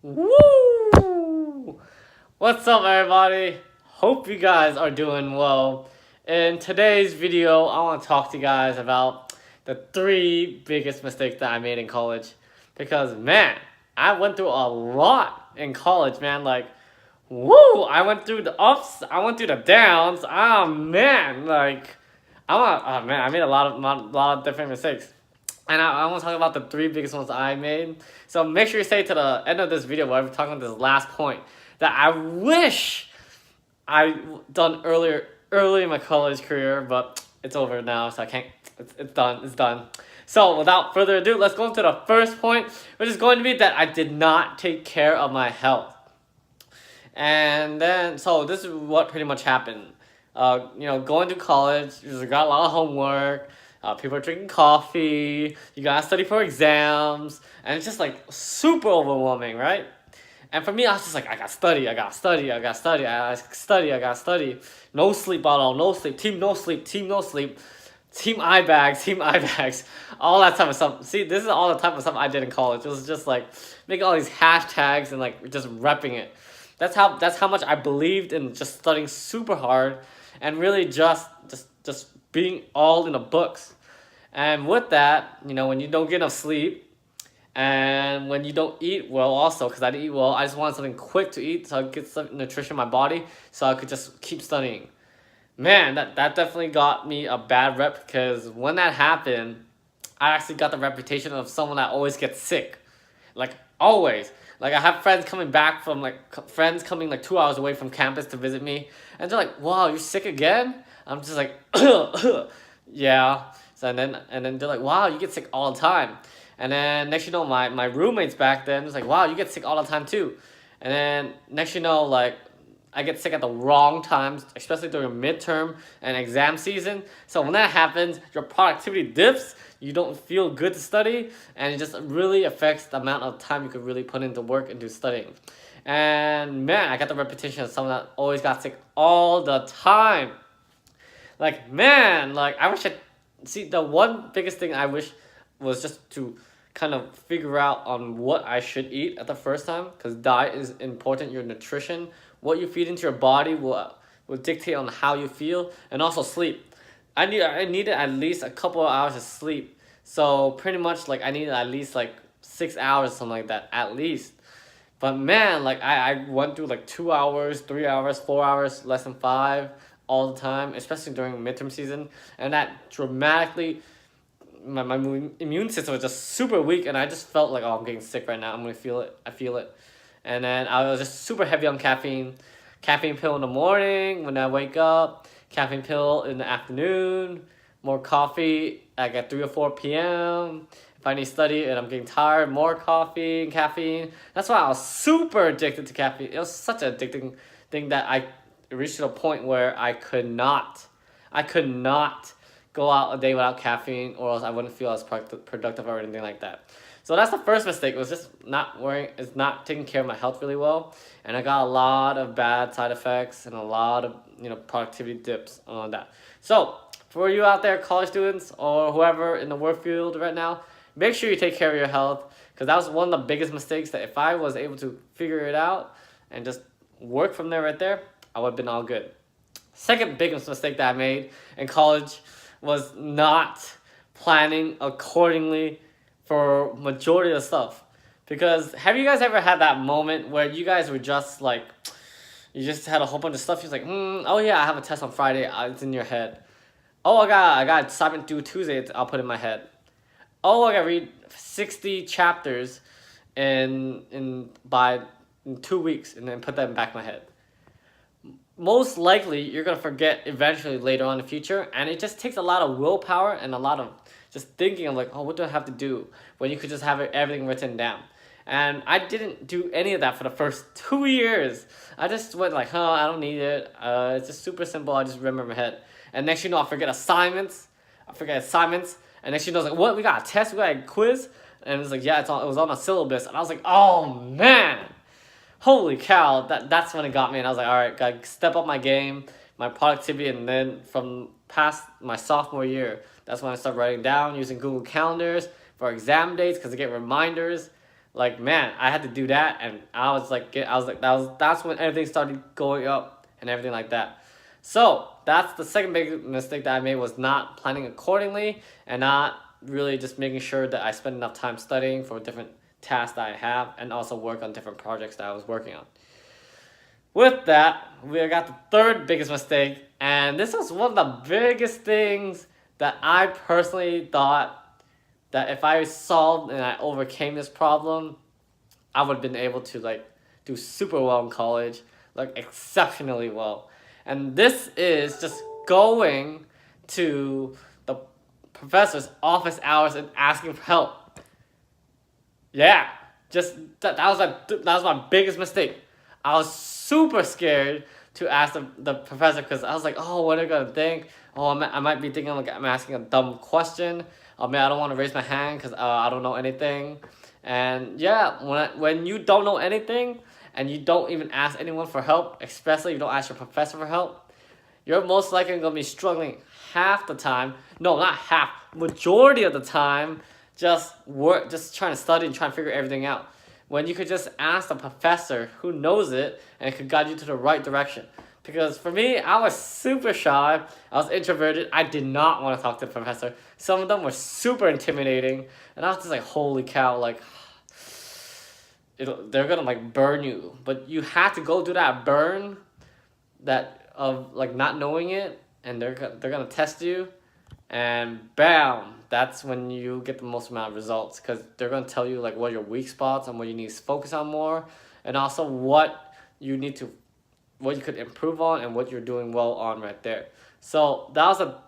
Woo! What's up, everybody? Hope you guys are doing well. In today's video, I want to talk to you guys about the three biggest mistakes that I made in college. Because, man, I went through a lot in college, man. Like, woo! I went through the ups, I went through the downs. Ah, man, like, I made a lot of different mistakes. And I want to talk about the three biggest ones I made. So make sure you stay to the end of this video where I'm talking about this last point that I wish I done early in my college career, but it's over now, so I can't. It's done. It's done. So without further ado, let's go into the first point, which is going to be that I did not take care of my health. And then, so this is what pretty much happened. Going to college, you got a lot of homework. People are drinking coffee. You gotta study for exams, and it's just like super overwhelming, right? And for me, I was just like, I gotta study, I gotta study, I gotta study, I gotta study, I gotta study. No sleep at all, no sleep. Team no sleep, team no sleep. Team eye bags, team eye bags, all that type of stuff. See, this is all the type of stuff I did in college. It was just like making all these hashtags and like just repping it. That's how much I believed in just studying super hard and really just being all in the books. And with that, when you don't get enough sleep and when you don't eat well also, because I didn't eat well, I just wanted something quick to eat so I could get some nutrition in my body so I could just keep studying. Man, that definitely got me a bad rep because when that happened, I actually got the reputation of someone that always gets sick. Like, always. Like, I have friends coming back from, friends coming, 2 hours away from campus to visit me. And they're like, wow, you're sick again? I'm just like, yeah. So, and then they're like, wow, you get sick all the time. And then, next you know, my roommates back then was like, wow, you get sick all the time, too. And then, next you know, I get sick at the wrong times, especially during midterm and exam season. So when that happens, your productivity dips, you don't feel good to study, and it just really affects the amount of time you could really put into work into studying. And man, I got the reputation of someone that always got sick all the time. Like, man, I wish I see the one biggest thing I wish was just to kind of figure out on what I should eat at the first time, because diet is important. Your nutrition, what you feed into your body will dictate on how you feel, and also sleep. I needed at least a couple of hours of sleep. So pretty much I needed at least 6 hours, something like that, at least. But man, I went through 2 hours, 3 hours, 4 hours, less than five all the time, especially during midterm season. And that dramatically, my immune system was just super weak, and I just felt like, oh, I'm getting sick right now. I'm gonna feel it. I feel it. And then I was just super heavy on caffeine. Caffeine pill in the morning when I wake up, caffeine pill in the afternoon, more coffee at 3 or 4 p.m. If I need to study and I'm getting tired, more coffee and caffeine. That's why I was super addicted to caffeine. It was such an addicting thing that I reached to a point where I could not go out a day without caffeine, or else I wouldn't feel as productive or anything like that. So that's the first mistake. Was just not taking care of my health really well, and I got a lot of bad side effects and a lot of productivity dips on that. So for you out there, college students or whoever in the work field right now, make sure you take care of your health, because that was one of the biggest mistakes that if I was able to figure it out and just work from there right there, I would have been all good. Second biggest mistake that I made in college was not planning accordingly for majority of the stuff. Because have you guys ever had that moment where you guys were just you just had a whole bunch of stuff, you're like, oh yeah, I have a test on Friday, it's in your head. Oh, I got assignment due Tuesday, I'll put in my head. Oh, I gotta read 60 chapters in 2 weeks, and then put that in the back of my head. Most likely you're gonna forget eventually later on in the future, and it just takes a lot of willpower and a lot of just thinking of oh, what do I have to do, when you could just have everything written down. And I didn't do any of that for the first 2 years. I just went I don't need it. It's just super simple. I just remember in my head. And next I forget assignments. And next what? We got a test. We got a quiz. And it's yeah, it was on a syllabus. And I was like, oh man. Holy cow, that's when it got me, and I was like, all right, gotta step up my game, my productivity. And then from past my sophomore year, that's when I started writing down, using Google Calendars for exam dates, because I get reminders. Like, man, I had to do that, and that's when everything started going up and everything like that. So that's the second big mistake that I made, was not planning accordingly and not really just making sure that I spend enough time studying for different tasks that I have, and also work on different projects that I was working on. With that, we got the third biggest mistake, and this was one of the biggest things that I personally thought that if I solved and I overcame this problem, I would have been able to like do super well in college, like exceptionally well. And this is just going to the professor's office hours and asking for help. Yeah, just that was my biggest mistake. I was super scared to ask the professor, because I was like, oh, what are they gonna think? Oh, I might be thinking like I'm asking a dumb question. Oh man, I don't want to raise my hand because I don't know anything. And yeah, when you don't know anything and you don't even ask anyone for help, especially if you don't ask your professor for help, you're most likely gonna be struggling half the time. No, not half, majority of the time, just trying to study and trying to figure everything out, when you could just ask the professor who knows it and could guide you to the right direction. Because for me, I was super shy, I was introverted, I did not want to talk to the professor. Some of them were super intimidating, and I was just like, holy cow, like, they're gonna like burn you. But you have to go through that burn, that of like not knowing it, and they're gonna test you, and bam, that's when you get the most amount of results, because they're going to tell you like what your weak spots and what you need to focus on more, and also what you could improve on and what you're doing well on right there. So that was a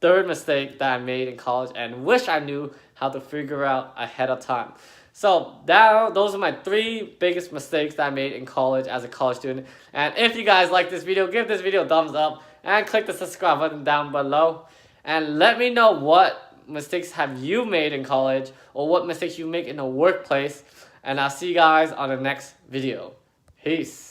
third mistake that I made in college, and wish I knew how to figure out ahead of time. So those are my three biggest mistakes that I made in college as a college student. And if you guys like this video, give this video a thumbs up and click the subscribe button down below. And let me know what mistakes have you made in college, or what mistakes you make in the workplace. And I'll see you guys on the next video. Peace.